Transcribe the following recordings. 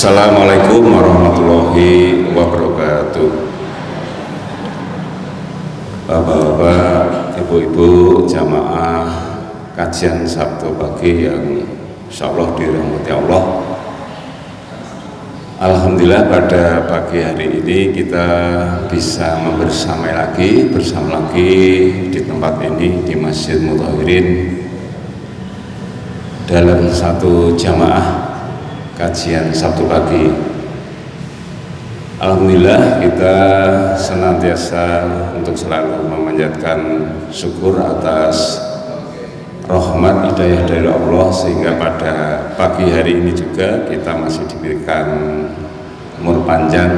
Assalamualaikum warahmatullahi wabarakatuh. Bapak-bapak, ibu-ibu, jamaah kajian Sabtu pagi yang insyaallah dirahmati Allah. Alhamdulillah pada pagi hari ini kita bisa bersama lagi di tempat ini di Masjid Muthahirin dalam satu jamaah kajian Sabtu pagi. Alhamdulillah kita senantiasa untuk selalu memanjatkan syukur atas rahmat hidayah dari Allah, sehingga pada pagi hari ini juga kita masih diberikan umur panjang,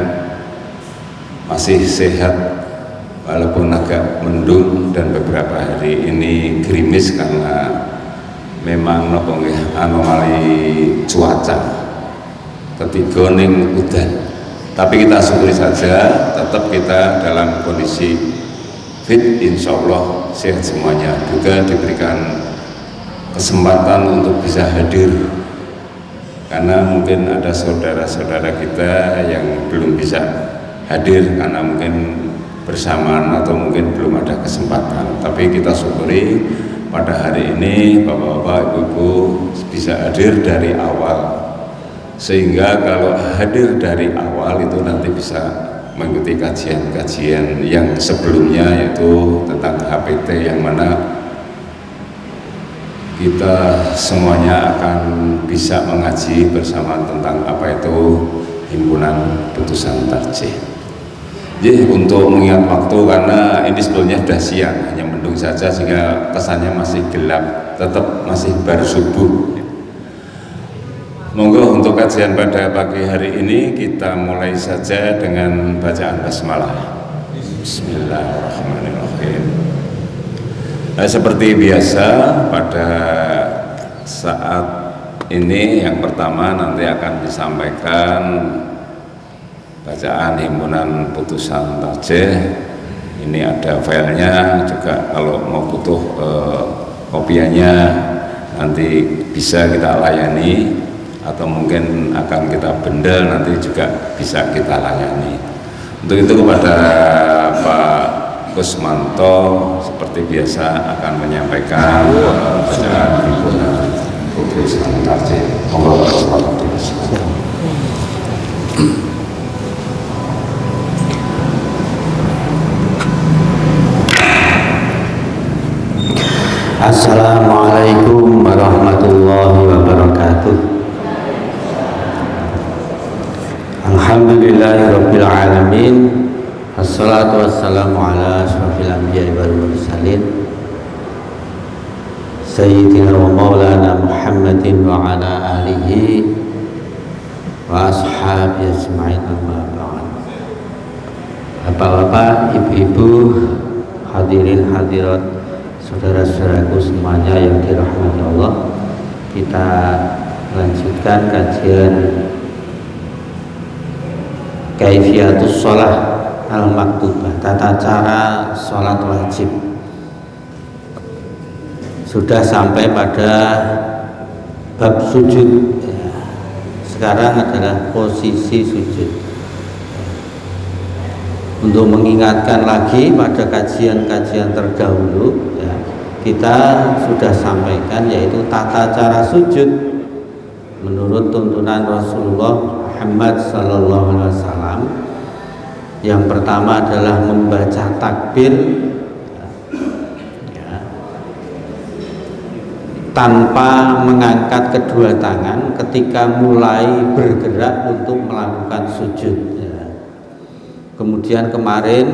masih sehat walaupun agak mendung dan beberapa hari ini gerimis karena memang anomali cuaca ketiga ning udan. Tapi kita syukuri saja, tetap kita dalam kondisi fit, insya Allah sehat semuanya. Juga diberikan kesempatan untuk bisa hadir karena mungkin ada saudara-saudara kita yang belum bisa hadir karena mungkin bersamaan atau mungkin belum ada kesempatan. Tapi kita syukuri pada hari ini bapak-bapak, ibu-ibu bisa hadir dari awal, sehingga kalau hadir dari awal itu nanti bisa mengikuti kajian-kajian yang sebelumnya, yaitu tentang HPT, yang mana kita semuanya akan bisa mengaji bersama tentang apa itu himpunan putusan tarjih. Jadi untuk mengingat waktu, karena ini sebelumnya sudah siang, hanya mendung saja sehingga kesannya masih gelap, tetap masih baru subuh. Monggo untuk kajian pada pagi hari ini kita mulai saja dengan bacaan basmalah. Bismillahirrahmanirrahim. Seperti biasa pada saat ini yang pertama nanti akan disampaikan bacaan himpunan putusan tarjih. Ini ada filenya juga, kalau mau butuh kopiannya nanti bisa kita layani, atau mungkin akan kita bendel nanti juga bisa kita layani. Untuk itu kepada Pak Kusmanto seperti biasa akan menyampaikan bacaan himpunan putusan tarjih. Assalamualaikum warahmatullahi wabarakatuh. Alhamdulillahirabbil alamin. Assalatu wassalamu ala asyrafil anbiya'i wal mursalin sayyidina wa maulana Muhammadin wa ala alihi wa ashabihi ajma'in, amma ba'd. Bapak-bapak, ibu-ibu, hadirin hadirat, saudara-saudaraku semuanya yang dirahmati Allah, kita lanjutkan kajian Kaifiatus Shalah Al-Maktubah, tata cara sholat wajib. Sudah sampai pada bab sujud. Sekarang adalah posisi sujud. Untuk mengingatkan lagi pada kajian-kajian terdahulu, kita sudah sampaikan, yaitu tata cara sujud menurut tuntunan Rasulullah Muhammad sallallahu alaihi wasallam. Yang pertama adalah membaca takbir tanpa mengangkat kedua tangan ketika mulai bergerak untuk melakukan sujud. Kemudian kemarin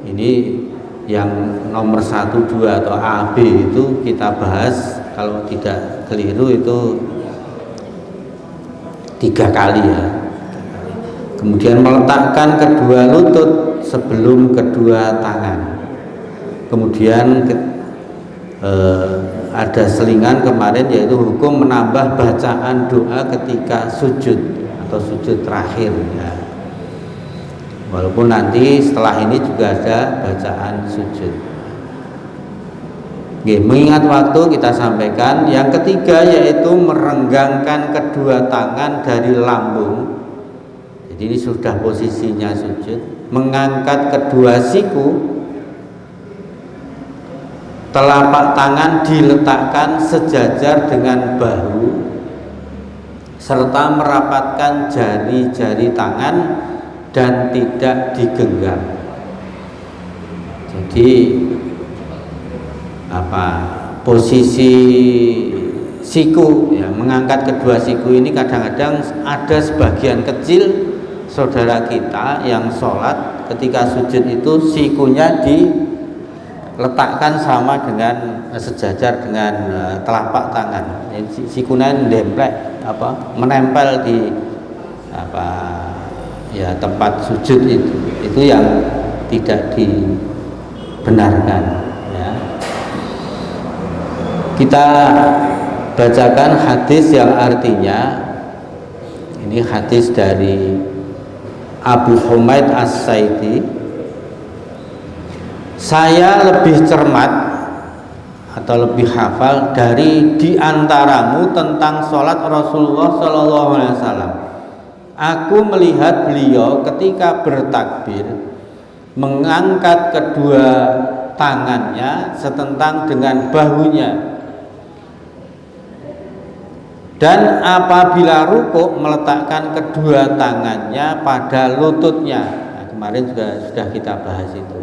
ini yang nomor 1, 2 atau A, B itu kita bahas, kalau tidak keliru itu 3 kali ya. Kemudian meletakkan kedua lutut sebelum kedua tangan. Kemudian ada selingan kemarin, yaitu hukum menambah bacaan doa ketika sujud atau sujud terakhir ya. Walaupun nanti setelah ini juga ada bacaan sujud. Mengingat waktu, kita sampaikan yang ketiga, yaitu merenggangkan kedua tangan dari lambung Jadi ini sudah posisinya sujud, mengangkat kedua siku, telapak tangan diletakkan sejajar dengan bahu serta merapatkan jari-jari tangan dan tidak digenggam. Jadi posisi siku ya, mengangkat kedua siku ini kadang-kadang ada sebagian kecil saudara kita yang sholat ketika sujud itu sikunya diletakkan sama dengan sejajar dengan telapak tangan. Sikunya menempel di tempat sujud itu yang tidak dibenarkan ya. Kita bacakan hadis yang artinya, ini hadis dari Abu Humaid As-Saidi. Saya lebih cermat atau lebih hafal dari diantaramu tentang sholat Rasulullah Shallallahu Alaihi Wasallam. Aku melihat beliau ketika bertakbir mengangkat kedua tangannya setentang dengan bahunya, dan apabila rukuk meletakkan kedua tangannya pada lututnya. Nah, kemarin juga sudah kita bahas itu.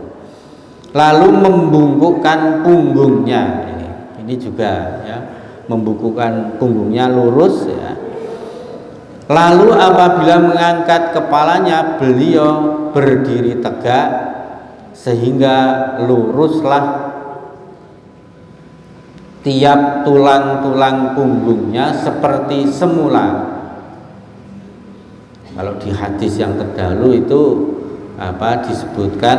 Lalu membungkukkan punggungnya. Ini juga ya, membungkukkan punggungnya lurus ya. Lalu apabila mengangkat kepalanya, beliau berdiri tegak sehingga luruslah tiap tulang-tulang punggungnya seperti semula. Kalau di hadis yang terdahulu itu disebutkan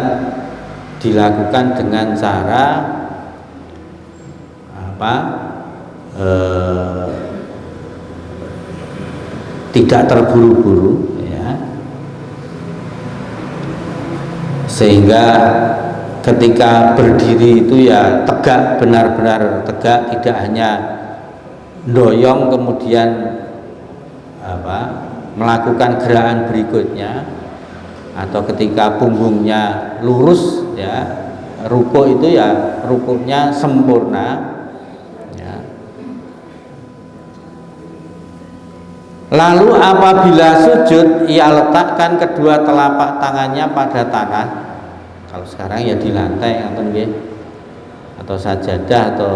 dilakukan dengan cara tidak terburu-buru ya, sehingga ketika berdiri itu ya tegak, benar-benar tegak, tidak hanya doyong kemudian melakukan gerakan berikutnya, atau ketika punggungnya lurus ya, rukuk itu ya rukuknya sempurna ya. Lalu apabila sujud, ia letakkan kedua telapak tangannya pada tanah. Kalau sekarang ya di lantai atau sajadah atau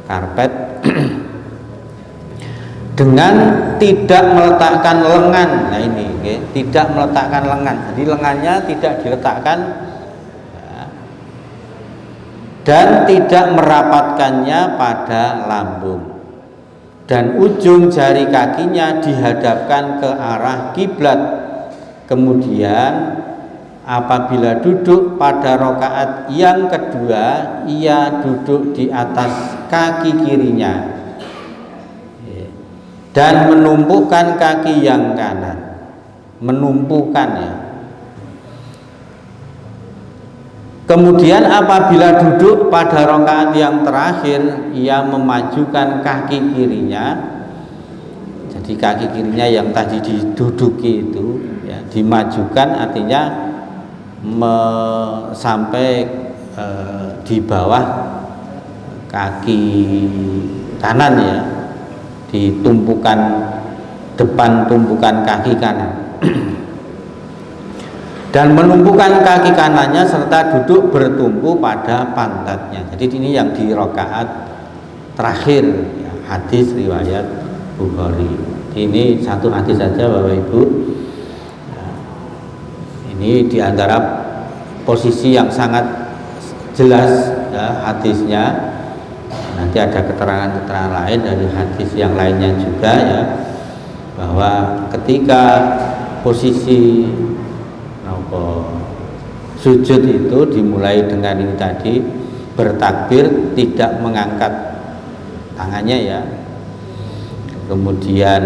karpet dengan tidak meletakkan lengan. Nah ini tidak meletakkan lengan, jadi lengannya tidak diletakkan ya, dan tidak merapatkannya pada lambung, dan ujung jari kakinya dihadapkan ke arah kiblat. Kemudian apabila duduk pada rakaat yang kedua, ia duduk di atas kaki kirinya dan menumpukan kaki yang kanan, menumpukannya. Kemudian apabila duduk pada rakaat yang terakhir, ia memajukan kaki kirinya. Jadi kaki kirinya yang tadi diduduki itu ya, dimajukan, artinya sampai di bawah kaki kanan ya, ditumpukan depan tumpukan kaki kanan dan menumpukan kaki kanannya serta duduk bertumpu pada pantatnya. Jadi ini yang di rakaat terakhir ya, hadis riwayat Bukhari. Ini satu hadis saja Bapak Ibu ya, ini diantara posisi yang sangat jelas ya, hadisnya. Nanti ada keterangan-keterangan lain dari hadis yang lainnya juga ya, bahwa ketika posisi sujud itu dimulai dengan ini tadi, bertakbir tidak mengangkat tangannya ya, kemudian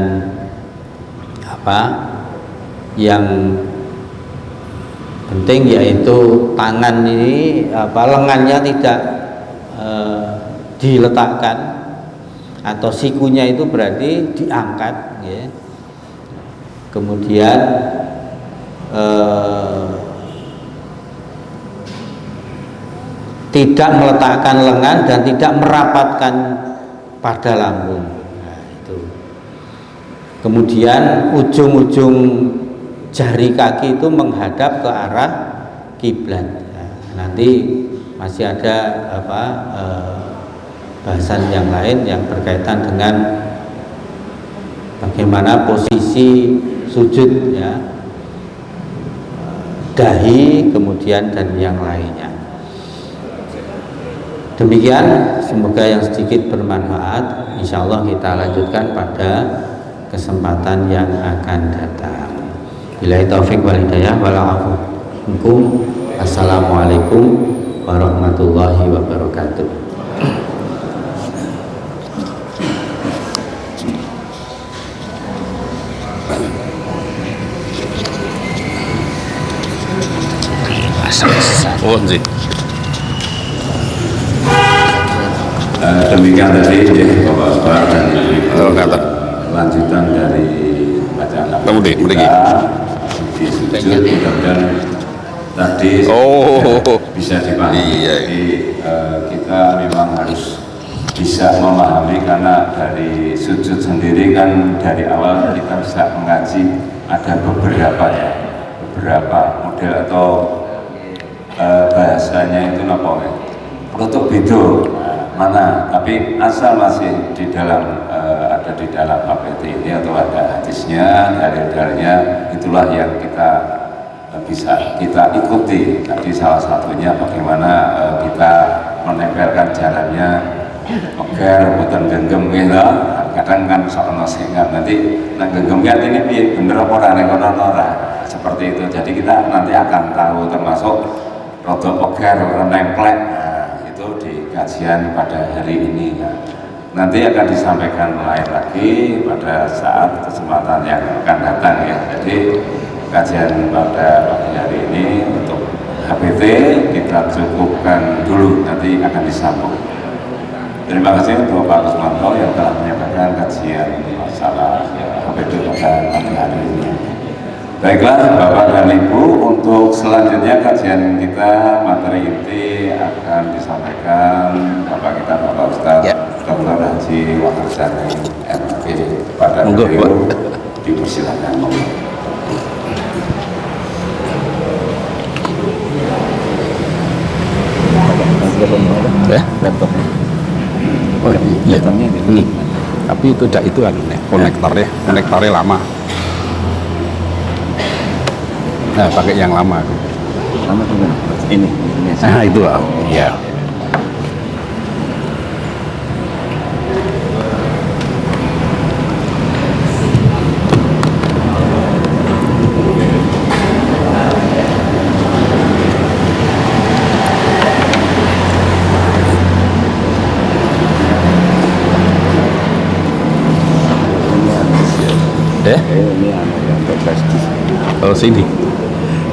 yang penting yaitu tangan ini lengannya tidak diletakkan, atau sikunya itu berarti diangkat ya. Kemudian tidak meletakkan lengan dan tidak merapatkan pada lambung. Nah, itu. Kemudian ujung-ujung jari kaki itu menghadap ke arah kiblat. Nah, nanti masih ada bahasan yang lain yang berkaitan dengan bagaimana posisi sujud, ya, dahi, kemudian dan yang lainnya. Demikian, semoga yang sedikit bermanfaat. Insya Allah kita lanjutkan pada kesempatan yang akan datang. Billahi taufik wal hidayah wal afu minkum. Assalamualaikum warahmatullahi wabarakatuh. Oh, sih. Demikian tadi Bapak-bapak dan Ibu, lanjutan dari bacaan kita di sujud. Mudah-mudahan tadi bisa dipahami. Jadi kita memang harus bisa memahami, karena dari sujud sendiri kan dari awal kita bisa mengaji ada beberapa model atau bahasanya itu apa ya? Untuk video mana, tapi asal masih di dalam ada di dalam APT ini atau ada hadisnya, dalil-dalilnya, itulah yang kita bisa kita ikuti. Tadi salah satunya bagaimana kita menempelkan jalannya agar bukan genggam gitu. Kadang kan soal nasihat nanti genggamnya ini bener apa orang seperti itu. Jadi kita nanti akan tahu, termasuk rodok ogar nemplek. Itu di kajian pada hari ini. Nanti akan disampaikan lain lagi pada saat kesempatan yang akan datang, ya. Jadi kajian pada pagi hari ini untuk HPT kita cukupkan dulu, nanti akan disambung. Terima kasih untuk Pak Kusmanto yang telah menyampaikan kajian masalah HPT pada pagi hari ini. Baiklah Bapak dan Ibu, untuk selanjutnya kajian kita materi inti akan disampaikan Bapak kita, Bapak Ustadz Dr. Haji Wahyudani MK. Pada beliau dipersilakan. Laptopnya. Oh iya. Tapi itu tidak itu kan konektornya lama. Nah, pakai yang lama. Lama tuh ini. Nah, itu iya. Ini yang bebas. Oh, sini.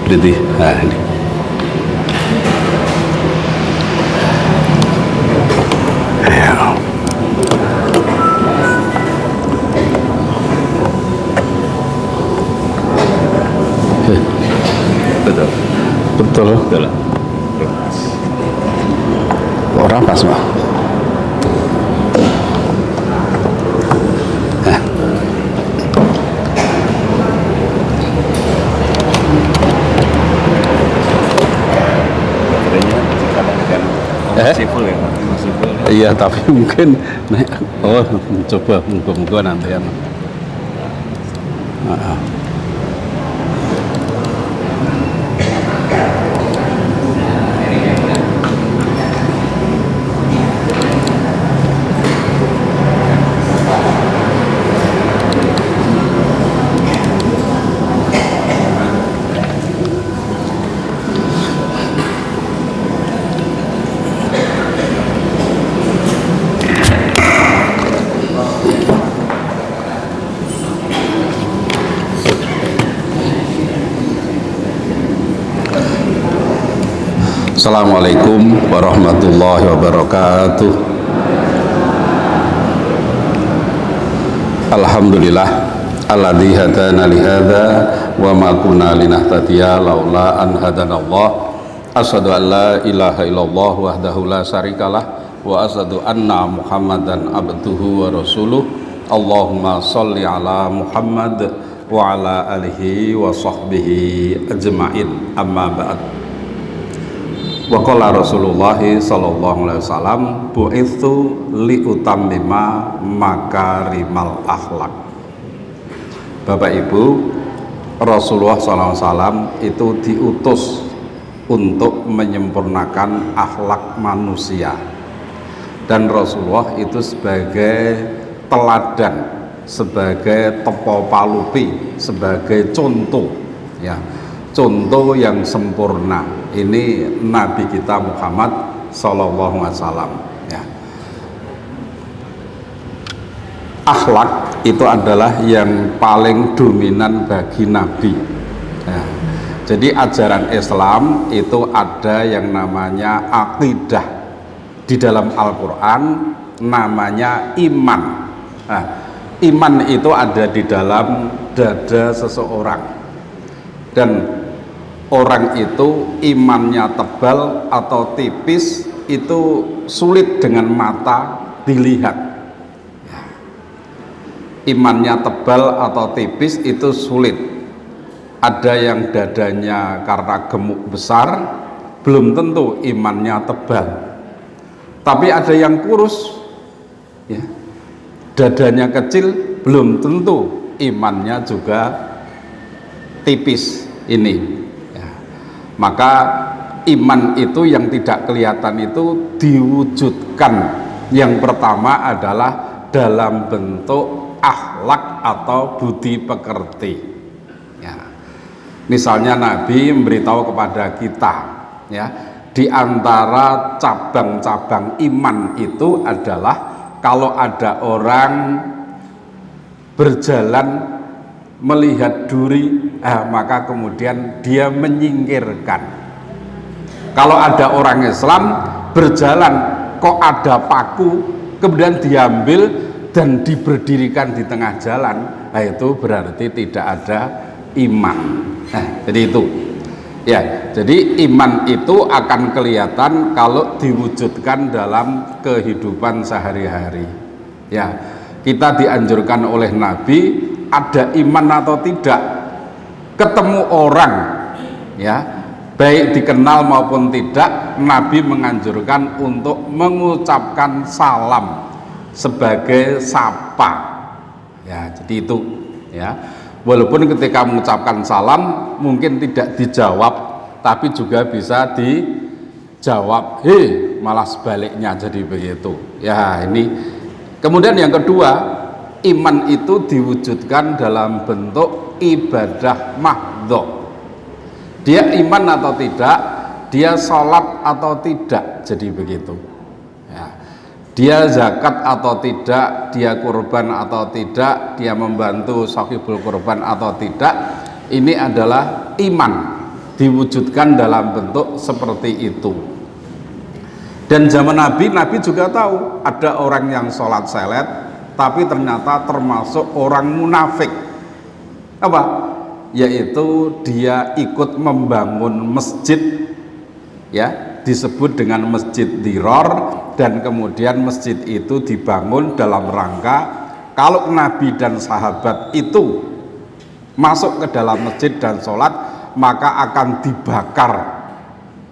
Berarti, nah ini. Betul. Orang pas mah. Masih full ya? Masih full. Iya, tapi mungkin coba moga-moga nanti ya. Assalamualaikum warahmatullahi wabarakatuh. Alhamdulillah, alladzi hadana li hadza wa ma kunna linahtadiya laula an hadanallah. Asyhadu an la ilaha illallah wahdahu la syarikalah wa asyhadu anna Muhammadan abduhu wa rasuluh. Allahumma sholli ala Muhammad wa ala alihi wa sahbihi ajma'in. Amma ba'd. Wa qala Rasulullah sallallahu alaihi wasallam bu'itsu li utammima makarimal akhlak. Bapak Ibu, Rasulullah sallallahu alaihi wasallam itu diutus untuk menyempurnakan akhlak manusia, dan Rasulullah itu sebagai teladan, sebagai tepo palupi, sebagai contoh, ya, contoh yang sempurna. Ini Nabi kita Muhammad sallallahu alaihi wasallam, ya. Akhlak itu adalah yang paling dominan bagi Nabi, ya. Jadi ajaran Islam itu ada yang namanya akidah, di dalam Al-Quran namanya iman. Nah, iman itu ada di dalam dada seseorang, dan orang itu imannya tebal atau tipis itu sulit dengan mata dilihat. Imannya tebal atau tipis itu sulit. Ada yang dadanya karena gemuk besar, belum tentu imannya tebal. Tapi ada yang kurus, ya, dadanya kecil, belum tentu imannya juga tipis ini, ya. Maka iman itu yang tidak kelihatan itu diwujudkan. Yang pertama adalah dalam bentuk akhlak atau budi pekerti. Misalnya Nabi memberitahu kepada kita, ya, di antara cabang-cabang iman itu adalah kalau ada orang berjalan melihat duri, maka kemudian dia menyingkirkan. Kalau ada orang Islam berjalan kok ada paku, kemudian diambil dan diberdirikan di tengah jalan, itu berarti tidak ada iman. Jadi itu, ya. Jadi iman itu akan kelihatan kalau diwujudkan dalam kehidupan sehari-hari. Ya, kita dianjurkan oleh Nabi, ada iman atau tidak, ketemu orang, ya, baik dikenal maupun tidak, Nabi menganjurkan untuk mengucapkan salam sebagai sapa. Ya, jadi itu, ya. Walaupun ketika mengucapkan salam mungkin tidak dijawab, tapi juga bisa dijawab, malah sebaliknya, jadi begitu. Ya, ini. Kemudian yang kedua, iman itu diwujudkan dalam bentuk ibadah mahdhah. Dia iman atau tidak, dia sholat atau tidak, jadi begitu. Ya. Dia zakat atau tidak, dia kurban atau tidak, dia membantu shahibul kurban atau tidak, ini adalah iman diwujudkan dalam bentuk seperti itu. Dan zaman Nabi juga tahu ada orang yang sholat selet tapi ternyata termasuk orang munafik. Apa? Yaitu dia ikut membangun masjid, ya, disebut dengan masjid Dirar, dan kemudian masjid itu dibangun dalam rangka kalau Nabi dan sahabat itu masuk ke dalam masjid dan sholat, maka akan dibakar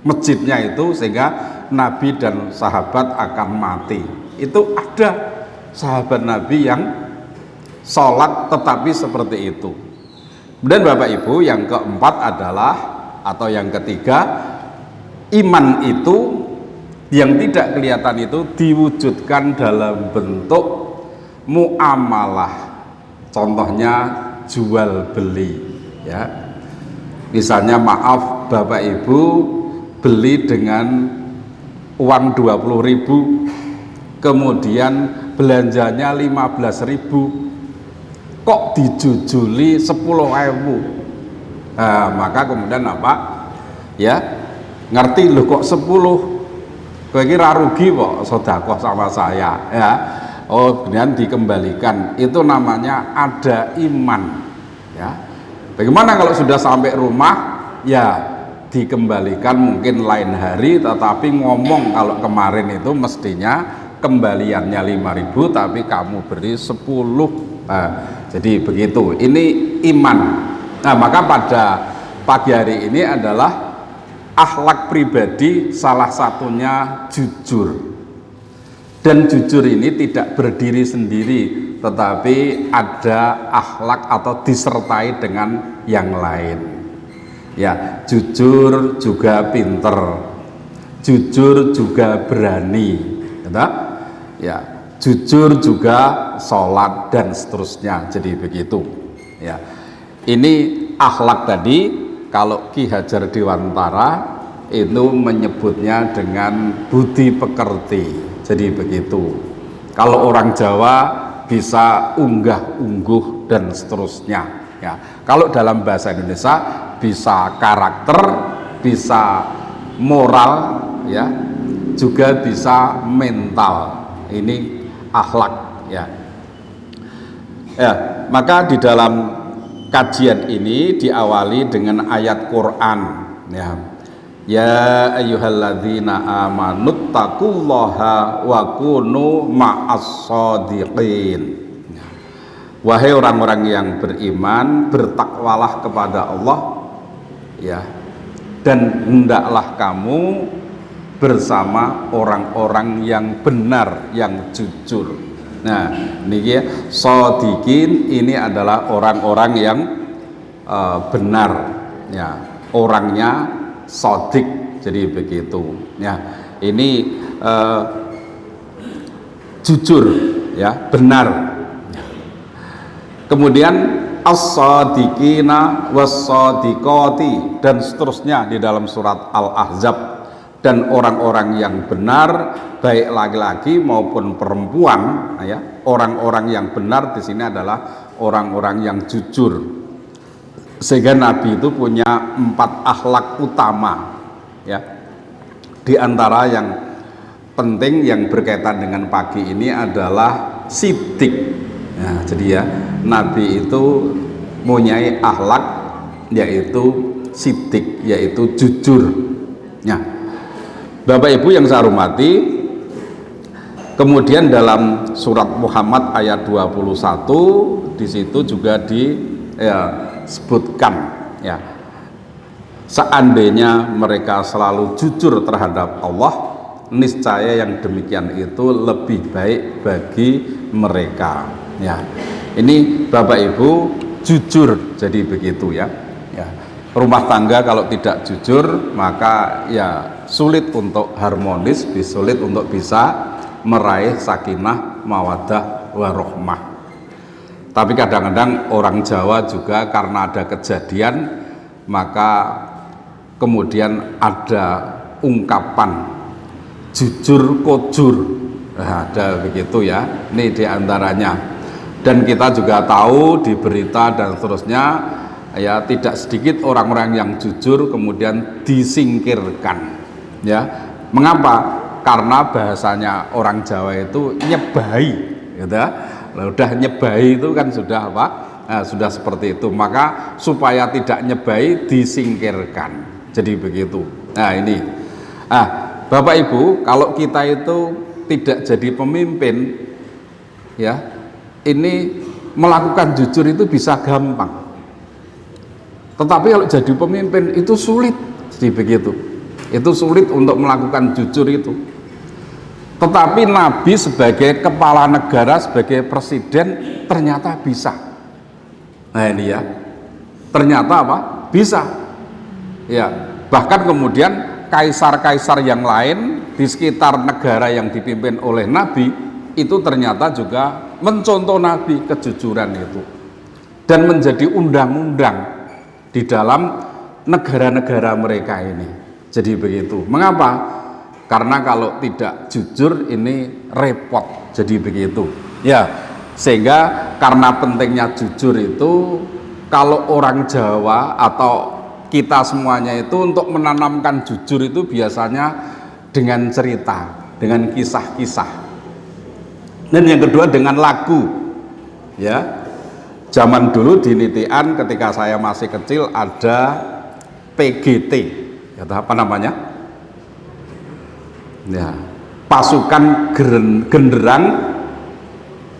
masjidnya itu sehingga Nabi dan sahabat akan mati. Itu ada sahabat Nabi yang sholat tetapi seperti itu. Dan Bapak Ibu, yang keempat adalah, atau yang ketiga, iman itu yang tidak kelihatan itu diwujudkan dalam bentuk muamalah. Contohnya jual beli, ya. Misalnya, maaf Bapak Ibu, beli dengan uang 20.000, kemudian belanjanya 15.000, kok dijujuli 10.000. Maka kemudian apa? Ya, ngerti loh, kok 10, kowe iki ra rugi kok sedekah sama saya, ya. oh kemudian dikembalikan, itu namanya ada iman ya. Bagaimana kalau sudah sampai rumah ya dikembalikan mungkin lain hari, tetapi ngomong kalau kemarin itu mestinya kembaliannya 5.000 tapi kamu beri 10. Nah, jadi begitu, ini iman. Nah, maka pada pagi hari ini adalah akhlak pribadi, salah satunya jujur. Dan jujur ini tidak berdiri sendiri, tetapi ada akhlak atau disertai dengan yang lain. Ya, jujur juga pinter, jujur juga berani, gitu? Ya, jujur juga sholat dan seterusnya. Jadi begitu. Ya, ini akhlak tadi. Kalau Ki Hajar Dewantara itu menyebutnya dengan budi pekerti. Jadi begitu. Kalau orang Jawa bisa unggah-ungguh dan seterusnya. Ya. Kalau dalam bahasa Indonesia bisa karakter, bisa moral, ya, juga bisa mental. Ini akhlak. Ya. Ya, maka di dalam kajian ini diawali dengan ayat Quran. Ya. Ya ayyuhalladzina amanu taqullaha wa kunu ma'as-shadiqin. Wahai orang-orang yang beriman, bertakwalah kepada Allah ya. Dan hendaklah kamu bersama orang-orang yang benar, yang jujur. Nah, ini ya, shadiqin ini adalah orang-orang yang benar ya, orangnya sodik, jadi begitu ya. Ini jujur ya, benar. Kemudian as-sadiqina was-sadiqati dan seterusnya di dalam surat Al-Ahzab. Dan orang-orang yang benar baik laki-laki maupun perempuan ya, orang-orang yang benar di sini adalah orang-orang yang jujur. Sehingga Nabi itu punya 4 akhlak utama ya. Di antara yang penting yang berkaitan dengan pagi ini adalah sidik. Nah, jadi ya, Nabi itu mempunyai akhlak yaitu sidik, yaitu jujur. Nah, Bapak Ibu yang saya hormati, kemudian dalam surat Muhammad ayat 21 di situ juga disebutkan ya, seandainya mereka selalu jujur terhadap Allah, niscaya yang demikian itu lebih baik bagi mereka ya. Ini Bapak Ibu jujur, jadi begitu ya. Ya, rumah tangga kalau tidak jujur maka ya sulit untuk harmonis, sulit untuk bisa meraih sakinah, mawaddah, warohmah. Tapi kadang-kadang orang Jawa juga karena ada kejadian maka kemudian ada ungkapan jujur kojur, nah, ada begitu ya. Ini diantaranya. Dan kita juga tahu di berita dan seterusnya ya, tidak sedikit orang-orang yang jujur kemudian disingkirkan ya. Mengapa? Karena bahasanya orang Jawa itu nyebai gitu ya. Udah nyebai itu kan sudah apa? Nah, sudah seperti itu. Maka supaya tidak nyebai disingkirkan. Jadi begitu. Nah, ini. Nah, Bapak Ibu, kalau kita itu tidak jadi pemimpin ya, ini melakukan jujur itu bisa gampang. Tetapi kalau jadi pemimpin itu sulit. Jadi begitu. Itu sulit untuk melakukan jujur itu. Tetapi Nabi sebagai kepala negara, sebagai presiden ternyata bisa. Nah ini ya, ternyata apa? Bisa. Ya, bahkan kemudian kaisar-kaisar yang lain di sekitar negara yang dipimpin oleh Nabi itu ternyata juga mencontoh Nabi kejujuran itu dan menjadi undang-undang di dalam negara-negara mereka ini. Jadi begitu. Mengapa? Karena kalau tidak jujur ini repot. Jadi begitu. Ya, sehingga karena pentingnya jujur itu, kalau orang Jawa atau kita semuanya itu untuk menanamkan jujur itu biasanya dengan cerita, dengan kisah-kisah. Dan yang kedua dengan lagu. Ya. Zaman dulu di Nitian ketika saya masih kecil ada PGT. Ya, apa namanya? Ya, pasukan genderang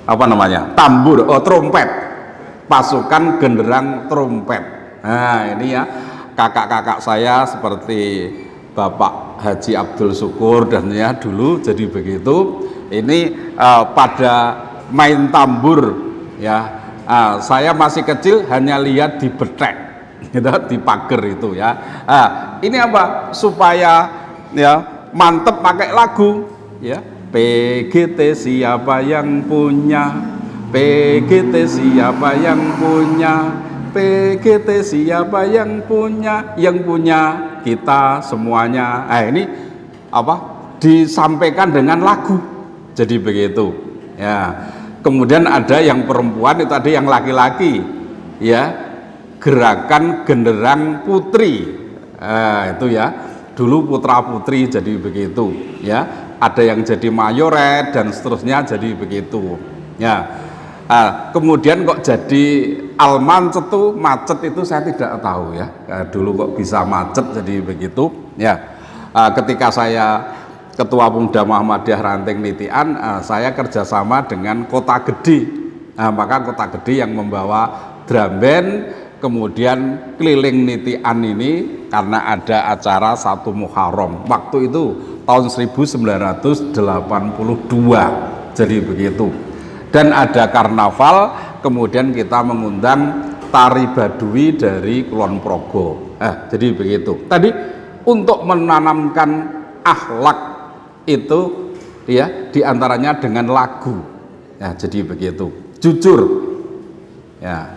apa namanya? Tambur, trompet. Pasukan genderang trompet. Nah, ini ya kakak-kakak saya seperti Bapak Haji Abdul Syukur dan ya dulu jadi begitu. Ini pada main tambur ya. Saya masih kecil hanya lihat di betek, gitu, di pagar itu ya. Ini apa? Supaya ya mantep pakai lagu ya. PGT siapa yang punya? PGT siapa yang punya? PGT siapa yang punya? Yang punya kita semuanya. Ini apa? Disampaikan dengan lagu. Jadi begitu. Ya. Kemudian ada yang perempuan, itu ada yang laki-laki. Ya. Gerakan genderang putri. Itu ya. Dulu putra putri jadi begitu. Ya. Ada yang jadi mayoret dan seterusnya jadi begitu. Ya. Kemudian kok jadi alman cetu macet itu saya tidak tahu ya. Dulu kok bisa macet jadi begitu ya. Ketika saya Ketua Pemuda Muhammadiyah Ranting Nitian, saya kerjasama dengan Kota Gede. Maka Kota Gede yang membawa drum band, kemudian keliling Nitian ini karena ada acara 1 Muharram. Waktu itu tahun 1982, jadi begitu. Dan ada karnaval, kemudian kita mengundang tari Baduy dari Kulon Progo. Jadi begitu. Tadi untuk menanamkan akhlak itu ya diantaranya dengan lagu. Ya, jadi begitu. Jujur. Ya.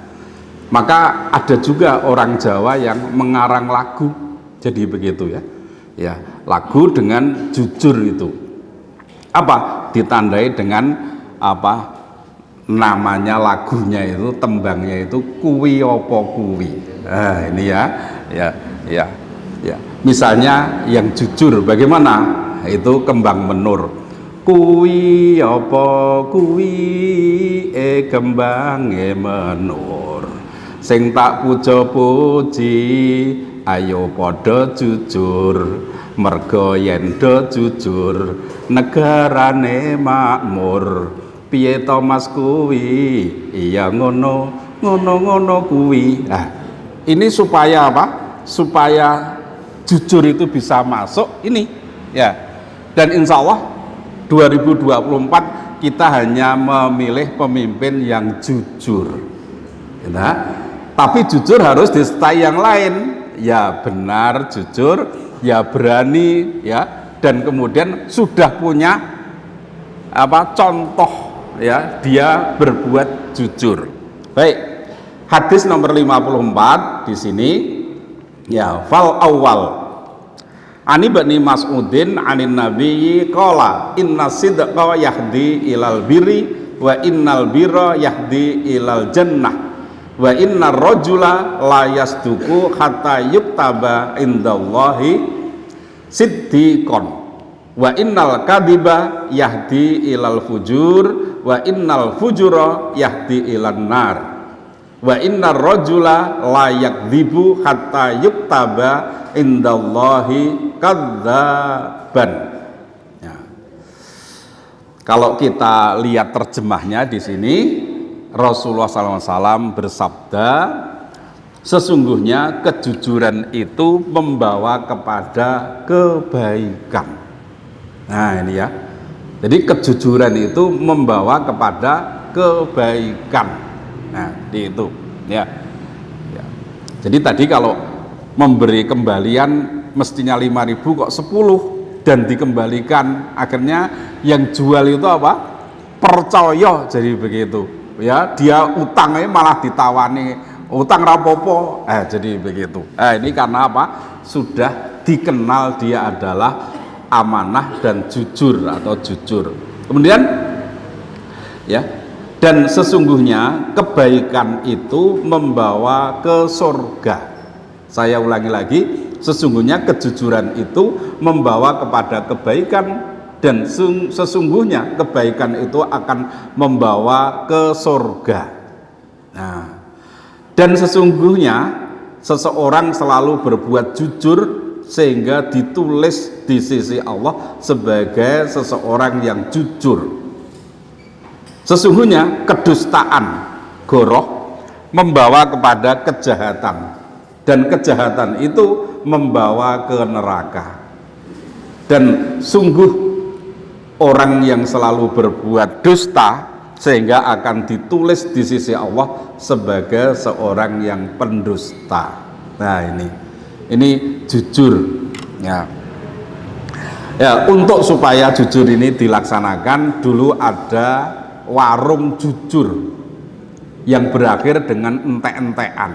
Maka ada juga orang Jawa yang mengarang lagu. Jadi begitu ya. Ya, lagu dengan jujur itu. Apa? Ditandai dengan apa? Namanya lagunya itu, tembangnya itu kuwi apa kuwi. Ini ya. Misalnya yang jujur bagaimana? Itu Kembang Menur. Kuwi apa kuwi kembange menur. Sing tak puja-puji ayo padha jujur. Merga yen do jujur negarane makmur. Piye to Mas kuwi? Iya ngono kuwi. Ini supaya apa? Supaya jujur itu bisa masuk ini ya. Dan insya Allah 2024 kita hanya memilih pemimpin yang jujur ya. Tapi jujur harus disertai yang lain. Ya benar, jujur, ya berani ya. Dan kemudian sudah punya apa contoh ya, dia berbuat jujur. Baik, hadis nomor 54 di sini ya, fal awal ani bani Mas'udin anin nabiyyi qala inna sidqa yahdi ilal birri wa innal birra yahdi ilal jannah wa innar rajula la yasduqu hatta yuktaba indallahi siddiqon wa innal kadiba yahdi ilal fujur wa innal fujura yahdi ilan nar wa innar rajula la yakdzibu hatta yuktaba indallahi kadzaban. Ya. Kalau kita lihat terjemahnya di sini, Rasulullah SAW bersabda, sesungguhnya kejujuran itu membawa kepada kebaikan. Nah ini ya. Jadi kejujuran itu membawa kepada kebaikan. Nah itu ya. Jadi tadi kalau memberi kembalian mestinya 5.000 kok 10 dan dikembalikan, akhirnya yang jual itu apa? Percaya, jadi begitu ya. Dia utangnya malah ditawani utang rapopo, jadi begitu. Ini karena apa? Sudah dikenal dia adalah amanah dan jujur atau jujur. Kemudian ya, dan sesungguhnya kebaikan itu membawa ke surga. Saya ulangi lagi, sesungguhnya kejujuran itu membawa kepada kebaikan dan sesungguhnya kebaikan itu akan membawa ke surga. Nah, dan sesungguhnya seseorang selalu berbuat jujur sehingga ditulis di sisi Allah sebagai seseorang yang jujur. Sesungguhnya kedustaan goroh membawa kepada kejahatan, dan kejahatan itu membawa ke neraka. Dan sungguh orang yang selalu berbuat dusta sehingga akan ditulis di sisi Allah sebagai seorang yang pendusta. Nah, ini jujur ya. Ya, untuk supaya jujur ini dilaksanakan, dulu ada warung jujur yang berakhir dengan entek-entekan.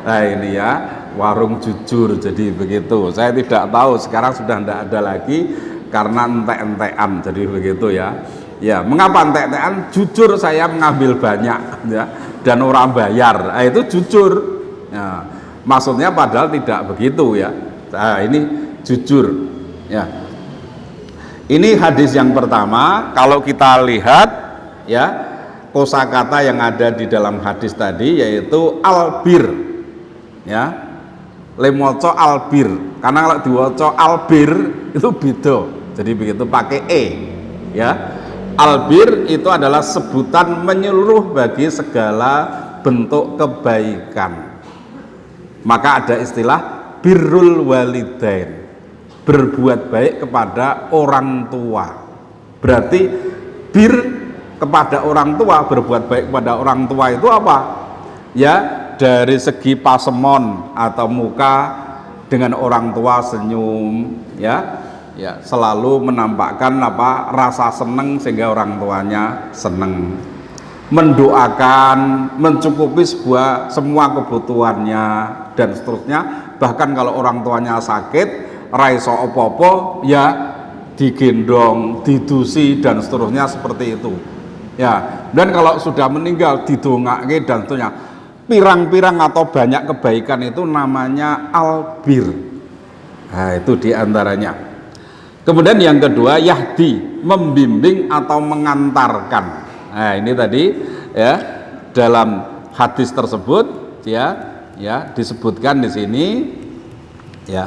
Nah, ini ya, warung jujur. Jadi begitu. Saya tidak tahu sekarang sudah tidak ada lagi karena entek-entekan. Jadi begitu ya. Ya, mengapa entek-entekan? Jujur saya mengambil banyak ya, dan orang bayar. Nah, itu jujur. Ya, maksudnya padahal tidak begitu ya. Nah, ini jujur. Ya. Ini hadis yang pertama. Kalau kita lihat ya, kosakata yang ada di dalam hadis tadi yaitu albir. Ya, lemoco albir, karena kalau diwoco albir itu beda, jadi begitu pakai ya. Albir itu adalah sebutan menyeluruh bagi segala bentuk kebaikan. Maka ada istilah birrul walidain, berbuat baik kepada orang tua. Berarti bir kepada orang tua, berbuat baik kepada orang tua itu apa? Ya, dari segi pasemon atau muka dengan orang tua senyum ya, ya selalu menampakkan apa, rasa senang sehingga orang tuanya senang, mendoakan, mencukupi semua kebutuhannya dan seterusnya. Bahkan kalau orang tuanya sakit, raiso opo-opo ya digendong, didusi dan seterusnya seperti itu ya. Dan kalau sudah meninggal didongake dan seterusnya. Pirang-pirang atau banyak kebaikan itu namanya albir. Nah, itu diantaranya. Kemudian yang kedua, yahdi, membimbing atau mengantarkan. Nah, ini tadi ya, dalam hadis tersebut ya, ya disebutkan di sini ya.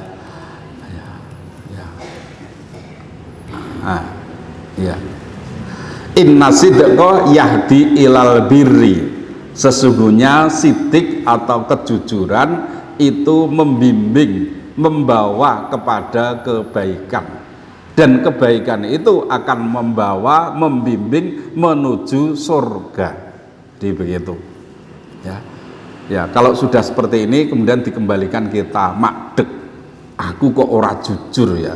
Nah, ya. Inna sidqa yahdi ilal birri. Sesungguhnya sidik atau kejujuran itu membimbing, membawa kepada kebaikan, dan kebaikan itu akan membimbing menuju surga. Jadi begitu ya. Ya, kalau sudah seperti ini kemudian dikembalikan kita makdek, aku kok ora jujur ya.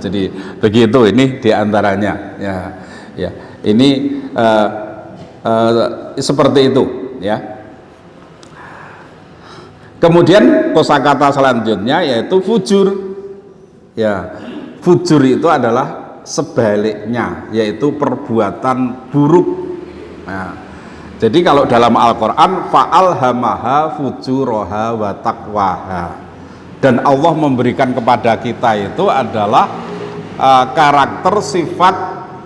Jadi begitu, ini diantaranya ya. Ya, ini seperti itu ya. Kemudian kosakata selanjutnya yaitu fujur ya. Fujur itu adalah sebaliknya, yaitu perbuatan buruk. Nah, jadi kalau dalam Al-Quran fa'alhamaha fujuroha wa taqwaha, dan Allah memberikan kepada kita itu adalah karakter sifat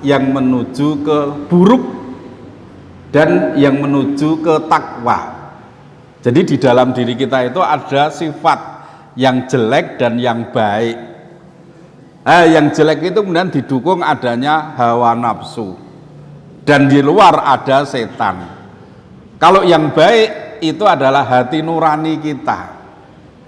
yang menuju ke buruk dan yang menuju ke takwa. Jadi di dalam diri kita itu ada sifat yang jelek dan yang baik. Yang jelek itu kemudian didukung adanya hawa nafsu, dan di luar ada setan. Kalau yang baik itu adalah hati nurani kita.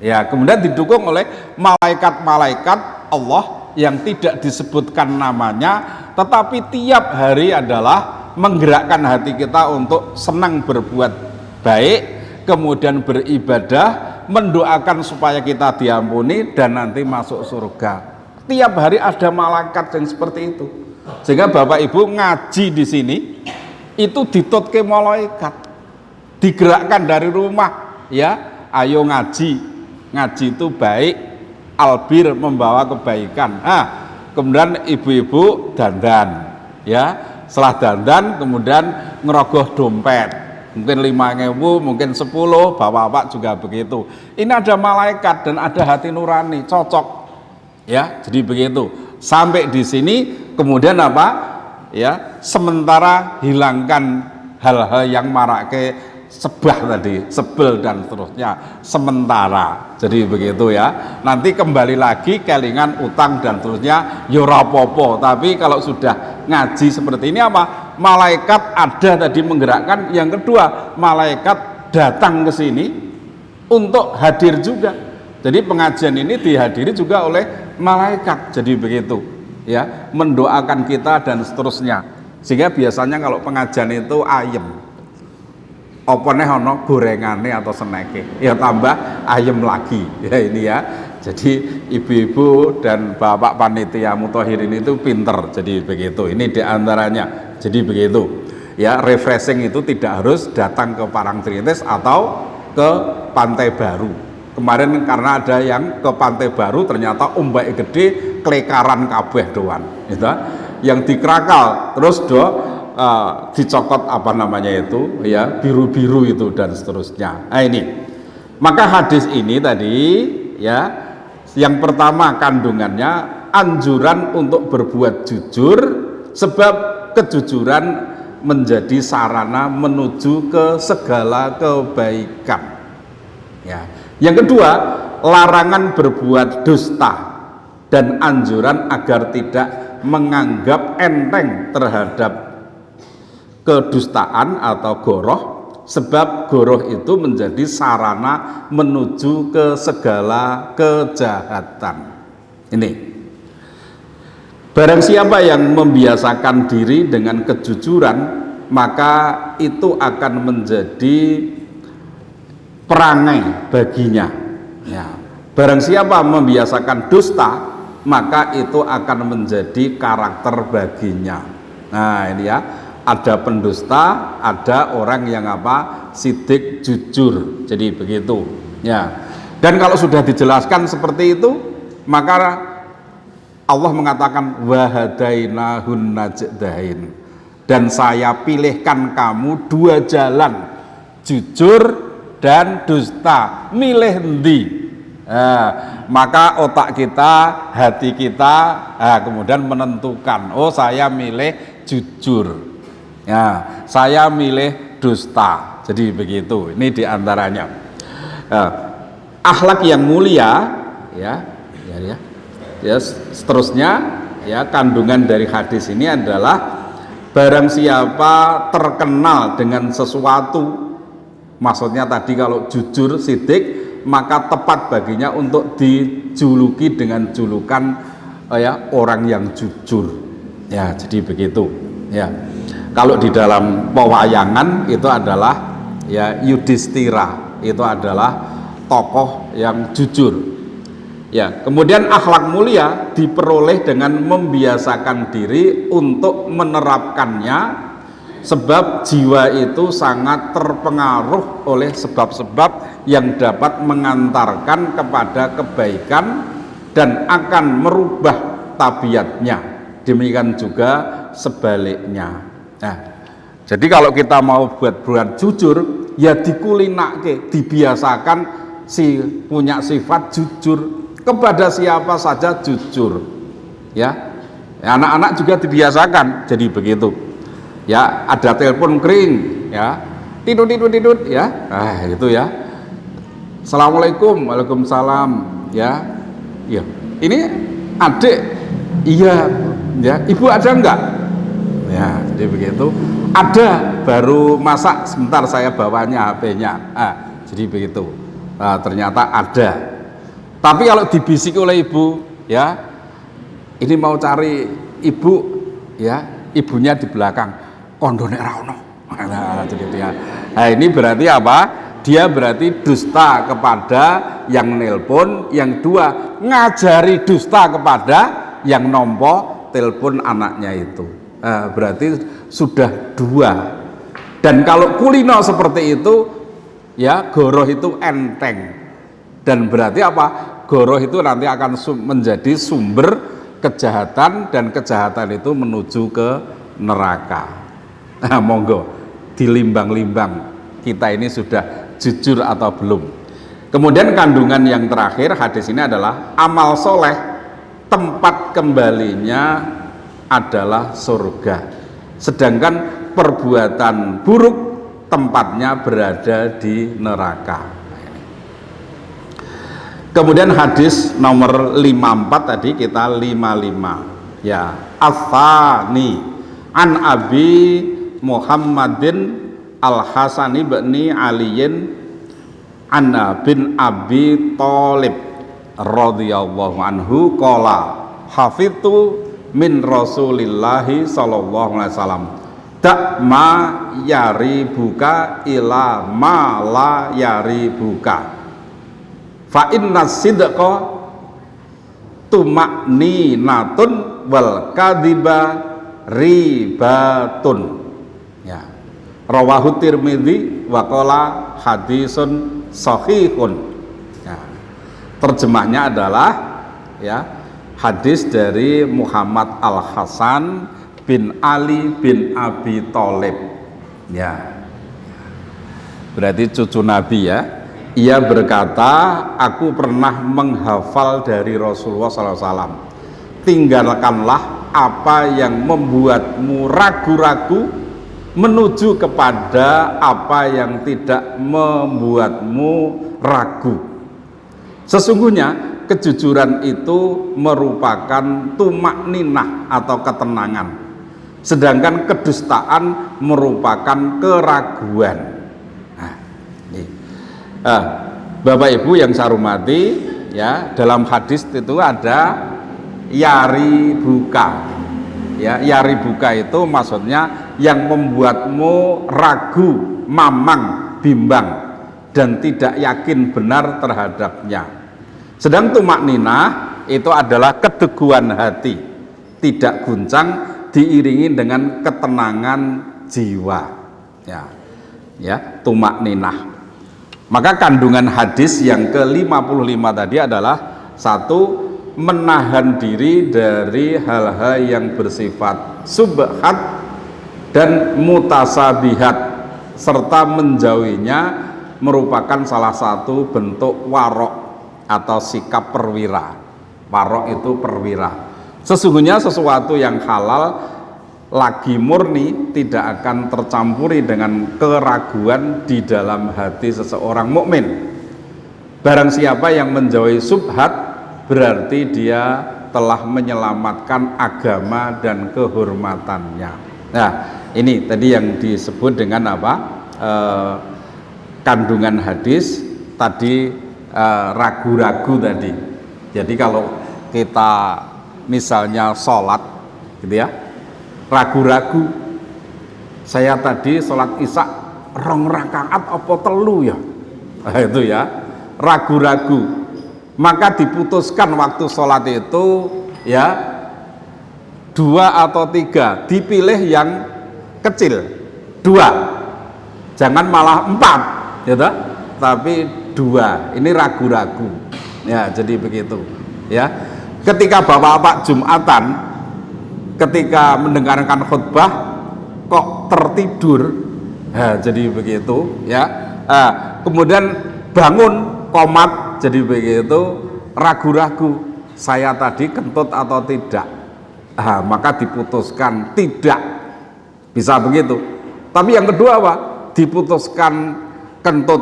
Ya, kemudian didukung oleh malaikat-malaikat Allah yang tidak disebutkan namanya, tetapi tiap hari adalah menggerakkan hati kita untuk senang berbuat baik, kemudian beribadah, mendoakan supaya kita diampuni dan nanti masuk surga. Tiap hari ada malaikat yang seperti itu. Sehingga Bapak Ibu ngaji di sini itu ditutke malaikat, digerakkan dari rumah ya, ayo ngaji. Ngaji itu baik, albir membawa kebaikan. Kemudian ibu-ibu dandan ya. Setelah dandan kemudian ngerogoh dompet, mungkin 5.000, mungkin 10, bapak-bapak juga begitu. Ini ada malaikat dan ada hati nurani, cocok ya. Jadi begitu, Sampai di sini kemudian apa? Ya, sementara hilangkan hal-hal yang marake sebah tadi, sebel dan seterusnya sementara. Jadi begitu ya. Nanti kembali lagi kelingan utang dan seterusnya ya ora apa-apa. Tapi kalau sudah ngaji seperti ini apa? Malaikat ada tadi menggerakkan. Yang kedua, malaikat datang ke sini untuk hadir juga. Jadi pengajian ini dihadiri juga oleh malaikat. Jadi begitu ya, mendoakan kita dan seterusnya. Sehingga biasanya kalau pengajian itu ayem, apa nih ono gorengane atau seneke, ya tambah ayem lagi ya ini ya. Jadi ibu-ibu dan bapak panitia muthahirin itu pinter. Jadi begitu, ini diantaranya. Jadi begitu ya, refreshing itu tidak harus datang ke Parangtritis atau ke Pantai Baru. Kemarin karena ada yang ke Pantai Baru ternyata ombak gede kelekaran kabeh doan gitu. Yang dikrakal terus dicokot apa namanya itu ya, biru-biru itu dan seterusnya. Nah ini, maka hadis ini tadi ya, yang pertama kandungannya anjuran untuk berbuat jujur, sebab kejujuran menjadi sarana menuju ke segala kebaikan ya. Yang kedua, larangan berbuat dusta dan anjuran agar tidak menganggap enteng terhadap kedustaan atau goroh, sebab goroh itu menjadi sarana menuju ke segala kejahatan. Ini barang siapa yang membiasakan diri dengan kejujuran, maka itu akan menjadi perangai baginya ya. Barang siapa membiasakan dusta, maka itu akan menjadi karakter baginya. Nah ini ya, ada pendusta, ada orang yang apa? Sidik jujur. Jadi begitu ya. Dan kalau sudah dijelaskan seperti itu, maka Allah mengatakan wahadainahun najdain, dan saya pilihkan kamu dua jalan, jujur dan dusta. Milih endi? Maka otak kita, hati kita kemudian menentukan, oh saya milih jujur ya, saya milih dusta. Jadi begitu, ini diantaranya akhlak yang mulia ya, seterusnya ya. Kandungan dari hadis ini adalah barang siapa terkenal dengan sesuatu, maksudnya tadi kalau jujur sidik, maka tepat baginya untuk dijuluki dengan julukan ya, orang yang jujur ya. Jadi begitu ya. Kalau di dalam pewayangan itu adalah ya Yudhistira, itu adalah tokoh yang jujur ya. Kemudian akhlak mulia diperoleh dengan membiasakan diri untuk menerapkannya, sebab jiwa itu sangat terpengaruh oleh sebab-sebab yang dapat mengantarkan kepada kebaikan dan akan merubah tabiatnya. Demikian juga sebaliknya. Nah, jadi kalau kita mau buat jujur, ya dikulinake, dibiasakan si punya sifat jujur kepada siapa saja jujur. Ya, anak-anak juga dibiasakan. Jadi begitu. Ya, ada telepon kering, ya, tidut ya, itu ya. Assalamualaikum, waalaikumsalam, ya, iya. Ini adik, iya, ya. Ibu ada enggak? Ya, jadi begitu. Ada, baru masak, sebentar saya bawanya HP-nya. Jadi begitu. Ternyata ada. Tapi kalau dibisik oleh ibu, ya, ini mau cari ibu, ya, ibunya di belakang. Kondone ra ono. Jadi dia. Nah, ini berarti apa? Dia berarti dusta kepada yang nelpon, yang dua ngajari dusta kepada yang nompo telepon anaknya itu. Berarti sudah dua. Dan kalau kulino seperti itu, ya goroh itu enteng. Dan berarti apa? Goroh itu nanti akan menjadi sumber kejahatan, dan kejahatan itu menuju ke neraka. Monggo dilimbang-limbang kita ini sudah jujur atau belum. Kemudian kandungan yang terakhir hadis ini adalah amal soleh tempat kembalinya adalah surga, sedangkan perbuatan buruk tempatnya berada di neraka. Kemudian hadis nomor 54 tadi, kita 55 ya. Afani an Abi Muhammadin Al-Hasan bin Aliyin Anna bin Abi Thalib radhiyallahu anhu qala hafidtu min Rasulillahi sallallahu alaihi wasallam ma yaribuka ila ma la yaribuka fa inna sidqa tumakninatun wal kadhiba ribatun ya. Rawahu Tirmidzi wa qala hadisun sahihun ya. Terjemahnya adalah ya, hadis dari Muhammad Al-Hasan bin Ali bin Abi Thalib ya, berarti cucu Nabi ya. Ia berkata, aku pernah menghafal dari Rasulullah SAW, tinggalkanlah apa yang membuatmu ragu-ragu menuju kepada apa yang tidak membuatmu ragu. Sesungguhnya kejujuran itu merupakan tumakninah atau ketenangan, sedangkan kedustaan merupakan keraguan. Bapak Ibu yang saya hormati ya, dalam hadis itu ada yari buka ya. Yari buka itu maksudnya yang membuatmu ragu, mamang, bimbang dan tidak yakin benar terhadapnya. Sedang tumakninah itu adalah keteguhan hati, tidak guncang, diiringi dengan ketenangan jiwa ya. Ya, tumakninah. Maka kandungan hadis yang ke-55 tadi adalah satu, menahan diri dari hal-hal yang bersifat subhat dan mutasabihat, serta menjauhinya merupakan salah satu bentuk warok atau sikap perwira. Warok itu perwira. Sesungguhnya sesuatu yang halal lagi murni tidak akan tercampuri dengan keraguan di dalam hati seseorang mukmin. Barang siapa yang menjauhi subhat berarti dia telah menyelamatkan agama dan kehormatannya. Nah, ini tadi yang disebut dengan apa? Kandungan hadis tadi, ragu-ragu tadi. Jadi kalau kita misalnya sholat gitu ya, ragu-ragu, saya tadi sholat isya 2 rakaat apa 3 ya, nah, itu ya, ragu-ragu, maka diputuskan waktu sholat itu ya 2 atau 3, dipilih yang kecil 2, jangan malah 4 gitu, tapi 2, ini ragu-ragu ya. Jadi begitu ya. Ketika bapak-bapak Jumatan ketika mendengarkan khutbah kok tertidur, nah, jadi begitu ya. Kemudian bangun komat, jadi begitu, ragu-ragu, saya tadi kentut atau tidak, maka diputuskan tidak, bisa begitu. Tapi yang kedua apa? Diputuskan kentut,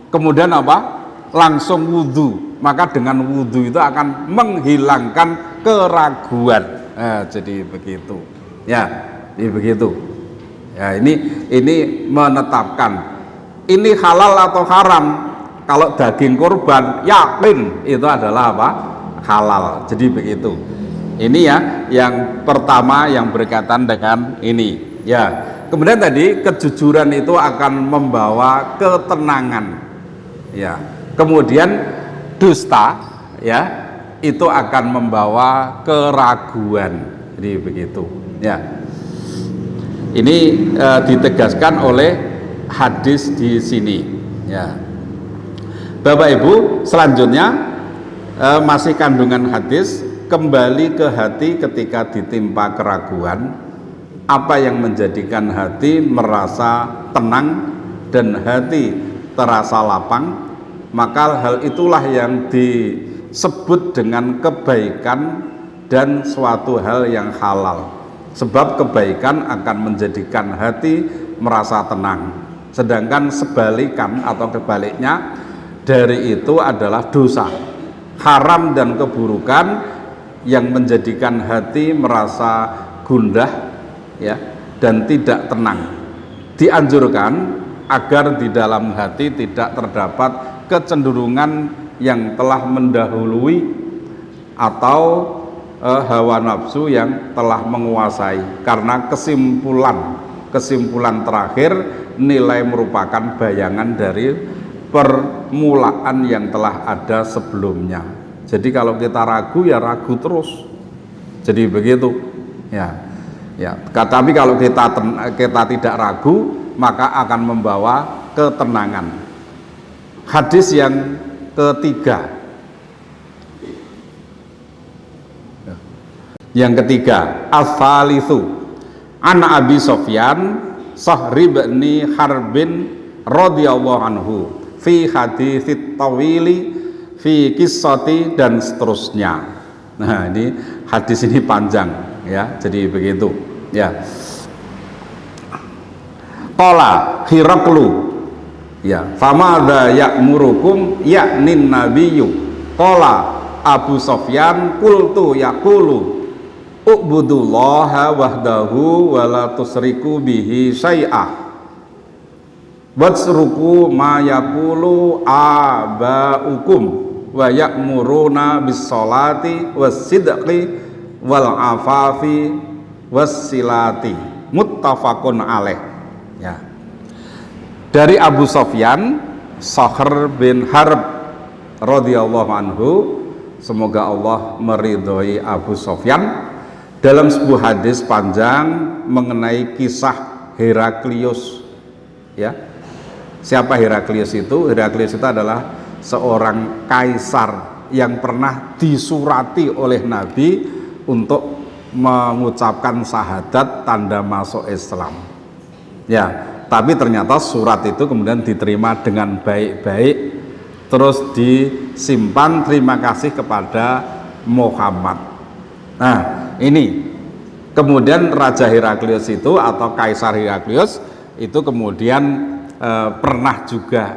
kemudian apa? Langsung wudhu, maka dengan wudhu itu akan menghilangkan keraguan. Jadi begitu ya, ini begitu ya. Ini menetapkan ini halal atau haram. Kalau daging kurban yakin itu adalah apa? Halal. Jadi begitu. Ini ya yang pertama yang berkaitan dengan ini ya. Kemudian tadi kejujuran itu akan membawa ketenangan ya. Kemudian dusta ya, itu akan membawa keraguan. Jadi begitu ya. Ini ditegaskan oleh hadis di sini ya. Bapak Ibu, selanjutnya masih kandungan hadis, kembali ke hati ketika ditimpa keraguan. Apa yang menjadikan hati merasa tenang dan hati terasa lapang, maka hal itulah yang disebut dengan kebaikan dan suatu hal yang halal. Sebab kebaikan akan menjadikan hati merasa tenang. Sedangkan sebalikan atau kebaliknya dari itu adalah dosa, haram dan keburukan yang menjadikan hati merasa gundah ya dan tidak tenang. Dianjurkan agar di dalam hati tidak terdapat kecenderungan yang telah mendahului atau hawa nafsu yang telah menguasai, karena kesimpulan terakhir nilai merupakan bayangan dari permulaan yang telah ada sebelumnya. Jadi kalau kita ragu ya ragu terus, jadi begitu ya. Tapi kalau kita tidak ragu maka akan membawa ketenangan. Hadis yang ketiga. Yang ketiga, al-thalithu an Abi Sofyan Sahri bin Harbin radhiyallahu anhu fi haditsit tawili fi qissati dan seterusnya. Nah, ini hadis ini panjang ya. Jadi begitu ya. Qala Hiraklu ya, famadza ya'murukum ya'nin nabiyyu. Qala Abu Sofyan qultu yaqulu u'budullaha wahdahu wa la tusriku bihi syai'ah watsruku ma yaqulu aba'ukum wa ya'muruna bis sholati was sidqi wal afafi was silati. Muttafaqun alaih ya. Dari Abu Sofyan Sahr bin Harb radhiyallahu anhu, semoga Allah meridhoi Abu Sofyan, dalam sebuah hadis panjang mengenai kisah Heraklius ya. Siapa Heraklius itu? Heraklius itu adalah seorang kaisar yang pernah disurati oleh Nabi untuk mengucapkan syahadat tanda masuk Islam ya. Tapi ternyata surat itu kemudian diterima dengan baik-baik, terus disimpan terima kasih kepada Muhammad. Nah, ini kemudian Raja Heraklius itu atau Kaisar Heraklius itu kemudian pernah juga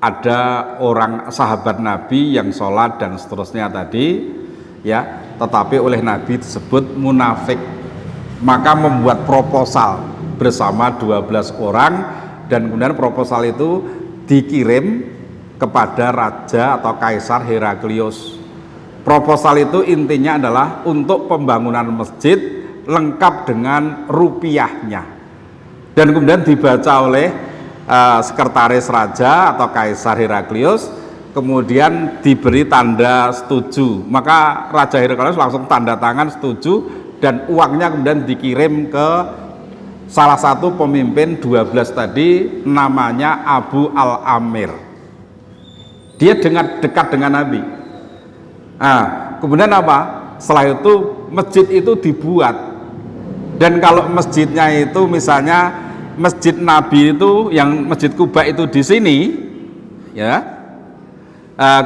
ada orang sahabat Nabi yang sholat dan seterusnya tadi ya, tetapi oleh Nabi disebut munafik, maka membuat proposal bersama 12 orang dan kemudian proposal itu dikirim kepada Raja atau Kaisar Heraklius. Proposal itu intinya adalah untuk pembangunan masjid lengkap dengan rupiahnya, dan kemudian dibaca oleh sekretaris raja atau Kaisar Heraklius, kemudian diberi tanda setuju. Maka Raja Heraklius langsung tanda tangan setuju dan uangnya kemudian dikirim ke salah satu pemimpin 12 tadi, namanya Abu Al-Amir. Dia dekat dengan Nabi. Nah, kemudian apa? Setelah itu masjid itu dibuat, dan kalau masjidnya itu misalnya masjid Nabi itu yang Masjid Kuba itu di sini ya,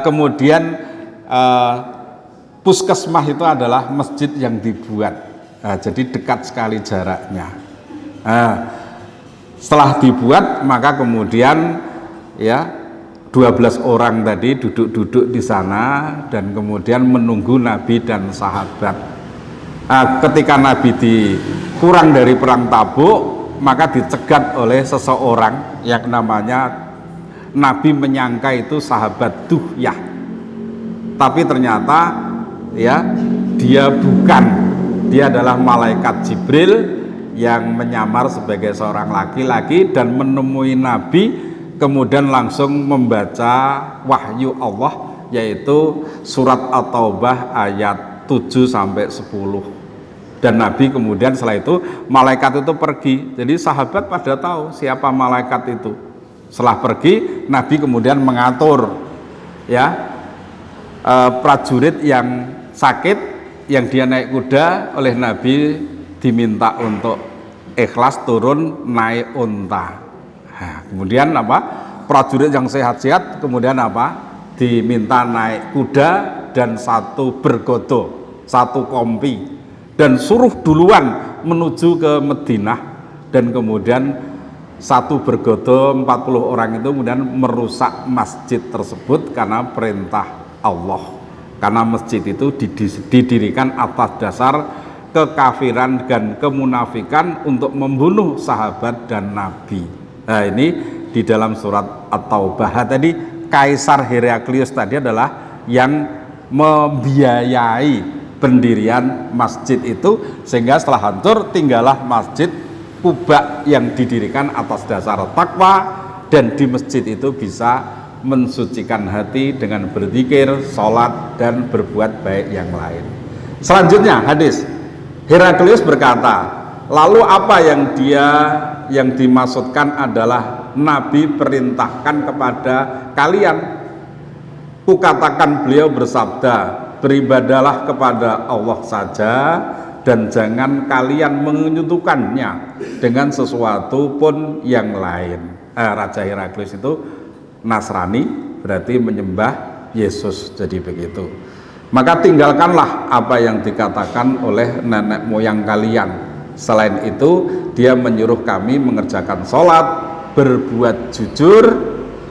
kemudian puskesmas itu adalah masjid yang dibuat, jadi dekat sekali jaraknya. Setelah dibuat maka kemudian ya 12 orang tadi duduk-duduk di sana dan kemudian menunggu Nabi dan sahabat. Ketika Nabi kurang dari perang Tabuk, maka dicegat oleh seseorang yang namanya Nabi menyangka itu sahabat Duhyah, tapi ternyata ya dia bukan, dia adalah malaikat Jibril yang menyamar sebagai seorang laki-laki dan menemui Nabi, kemudian langsung membaca wahyu Allah, yaitu surat At-Taubah ayat 7-10. Dan Nabi kemudian setelah itu malaikat itu pergi. Jadi sahabat pada tahu siapa malaikat itu. Setelah pergi, Nabi kemudian mengatur ya prajurit yang sakit, yang dia naik kuda, oleh Nabi diminta untuk ikhlas turun naik unta. Nah, kemudian apa? Prajurit yang sehat-sehat kemudian apa? Diminta naik kuda dan satu bergodo. satu kompi, dan suruh duluan menuju ke Madinah, dan kemudian satu bergodo 40 orang itu kemudian merusak masjid tersebut karena perintah Allah. Karena masjid itu didirikan atas dasar kekafiran dan kemunafikan untuk membunuh sahabat dan Nabi. Nah, ini di dalam surat At-Taubah tadi, Kaisar Heraklius tadi adalah yang membiayai pendirian masjid itu, sehingga setelah hancur tinggallah masjid Quba yang didirikan atas dasar takwa, dan di masjid itu bisa mensucikan hati dengan berzikir, sholat, dan berbuat baik yang lain. Selanjutnya hadis, Heraklius berkata, lalu apa yang dimaksudkan adalah Nabi perintahkan kepada kalian. Kukatakan, beliau bersabda, beribadalah kepada Allah saja dan jangan kalian menyentuhkannya dengan sesuatu pun yang lain. Raja Heraklius itu Nasrani, berarti menyembah Yesus, jadi begitu. Maka tinggalkanlah apa yang dikatakan oleh nenek moyang kalian. Selain itu, dia menyuruh kami mengerjakan sholat, berbuat jujur,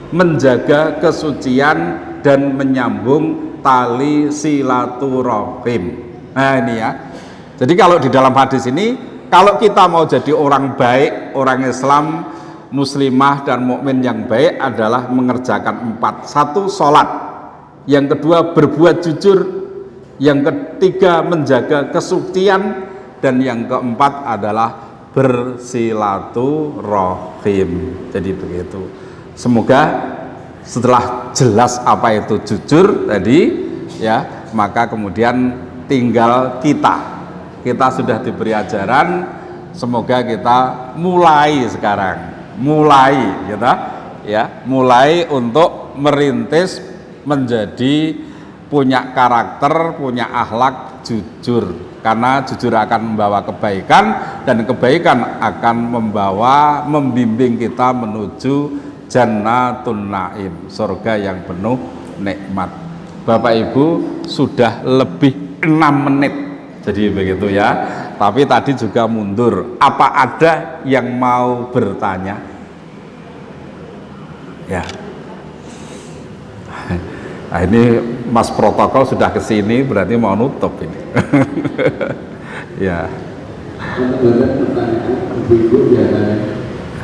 menjaga kesucian, dan menyambung tali silaturahim. Nah, ini ya. Jadi kalau di dalam hadis ini, kalau kita mau jadi orang baik, orang Islam, muslimah dan mukmin yang baik adalah mengerjakan 4. 1, sholat. Yang kedua, berbuat jujur. Yang ketiga, menjaga kesucian. Dan yang keempat adalah bersilaturahim. Jadi begitu. Semoga setelah jelas apa itu jujur tadi, ya, maka kemudian tinggal kita sudah diberi ajaran, semoga kita mulai sekarang, mulai untuk merintis menjadi punya karakter, punya akhlak jujur, karena jujur akan membawa kebaikan, dan kebaikan akan membimbing kita menuju Jannatun Naim, surga yang penuh nikmat. Bapak Ibu, sudah lebih 6 menit, jadi begitu ya. Tapi tadi juga mundur. Apa ada yang mau bertanya? Ya. Nah, ini Mas Protokol sudah kesini, berarti mau nutup ini. Ya.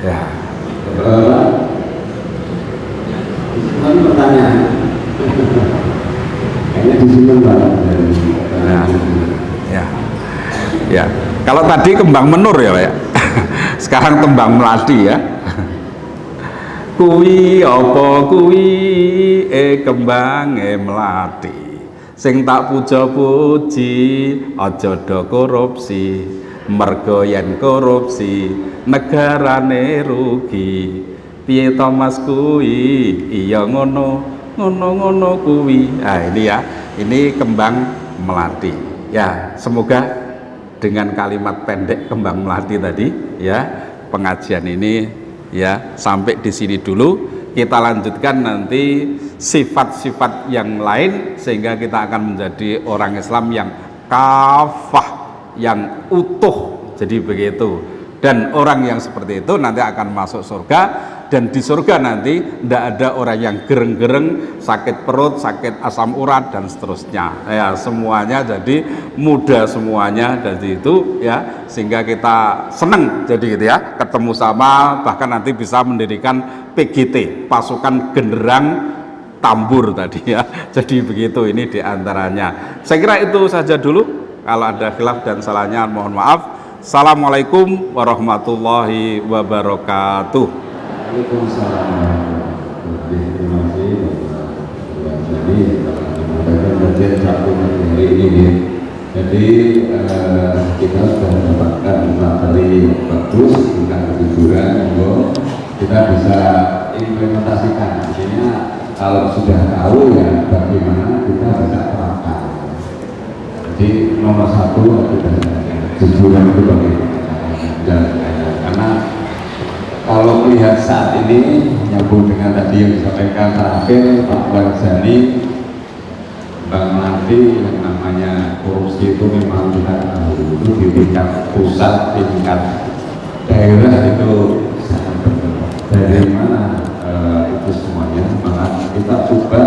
Ya. Ini pertanyaan. Kayaknya disimpan banget. Ya. Kalau tadi kembang menur ya Pak ya. Sekarang kembang melati ya. Kuwi apa kuwi kembang melati. Sing tak puja-puji aja do korupsi. Mergo yen korupsi negarane rugi. Piye to Mas kuwi? Iya ngono kuwi. Nah, ini ya. Ini kembang melati. Ya, semoga dengan kalimat pendek kembang melati tadi ya, pengajian ini ya sampai di sini dulu. Kita lanjutkan nanti sifat-sifat yang lain sehingga kita akan menjadi orang Islam yang kafah, yang utuh. Jadi begitu. Dan orang yang seperti itu nanti akan masuk surga, dan di surga nanti tidak ada orang yang gereng-gereng, sakit perut, sakit asam urat dan seterusnya. Ya, semuanya jadi mudah semuanya dari itu ya, sehingga kita senang jadi gitu ya, ketemu sama, bahkan nanti bisa mendirikan PGT, pasukan genderang tambur tadi ya. Jadi begitu, ini diantaranya. Saya kira itu saja dulu. Kalau ada khilaf dan salahnya mohon maaf. Assalamualaikum warahmatullahi wabarakatuh. Waalaikumsalam. Terima kasih. Jadi kajian satu hari ini. Jadi kita sudah mendapatkan materi bagus tentang kejujuran, kita bisa implementasikan. Artinya kalau sudah tahu ya bagaimana kita bisa terapkan. Jadi nomor 1 adalah kejujuran itu bagaimana, karena kalau melihat saat ini nyambung dengan tadi yang disampaikan terakhir Pak Warzani, nanti yang namanya korupsi itu memang kita tahu itu di tingkat pusat, tingkat daerah itu sangat berbeda. Dari mana itu semuanya? Maka kita coba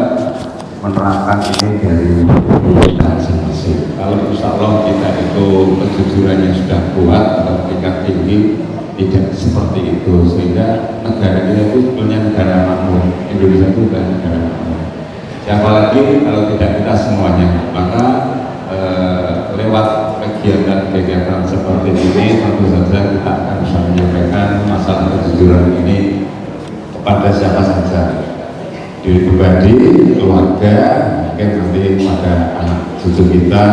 menerapkan ini dari kita masing-masing. Kalau insya Allah kita itu kejujurannya sudah kuat atau tingkat tinggi, tidak seperti itu, sehingga negara kita itu sebetulnya negara makmur. Indonesia itu bukan negara makmur. Siapa lagi kalau tidak kita semuanya? Maka lewat kegiatan-kegiatan seperti ini tentu saja kita akan bisa menyampaikan masalah kejujuran ini kepada siapa saja, diri pribadi, keluarga, mungkin nanti pada anak cucu kita,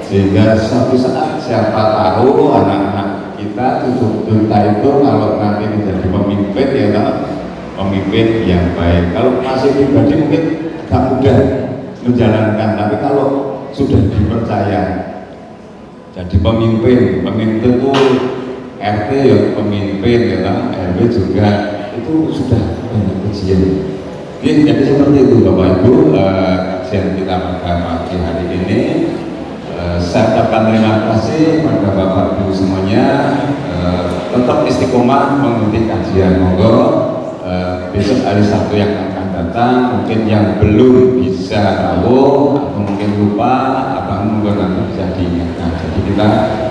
sehingga suatu saat siapa tahu anak-anak kita, cucu kita itu kalau nanti menjadi pemimpin ya pemimpin yang baik. Kalau masih pribadi mungkin tak mudah menjalankan, tapi kalau sudah dipercaya jadi pemimpin itu RT ya pemimpin ya, RW juga itu sudah banyak ujian. Jadi seperti itu Bapak Ibu, kajian kita pada pagi hari ini. Saya ucapkan terima kasih pada Bapak Ibu semuanya. Tetap istiqomah mengikuti kajian. Monggo besok hari Sabtu yang akan datang, mungkin yang belum bisa tahu atau mungkin lupa, atau mungkin nanti bisa diingatkan. Jadi kita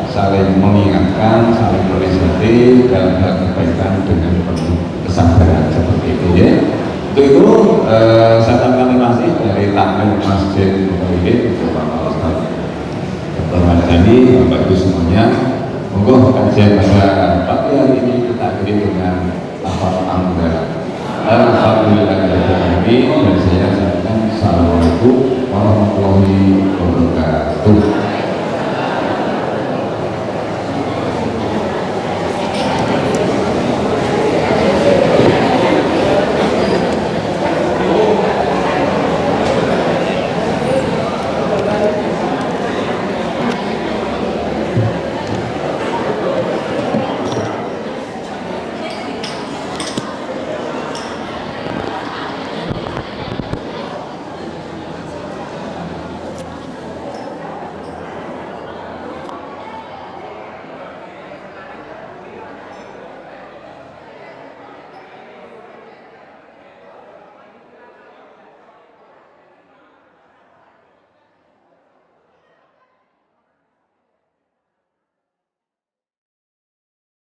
saling mengingatkan, saling menasihati dalam hal kebaikan dengan penuh kesabaran seperti itu ya. Untuk itu saya ucapkan terima kasih dari Takmir Masjid Mutawhid untuk Bapak Ustaz Dr. Madani, Bapak Ibu semuanya. Monggo kajian pada pagi hari ini kita akhiri dengan lafaz hamdalah. Alhamdulillahirabbil alamin. Dan saya sampaikan assalamualaikum warahmatullahi wabarakatuh.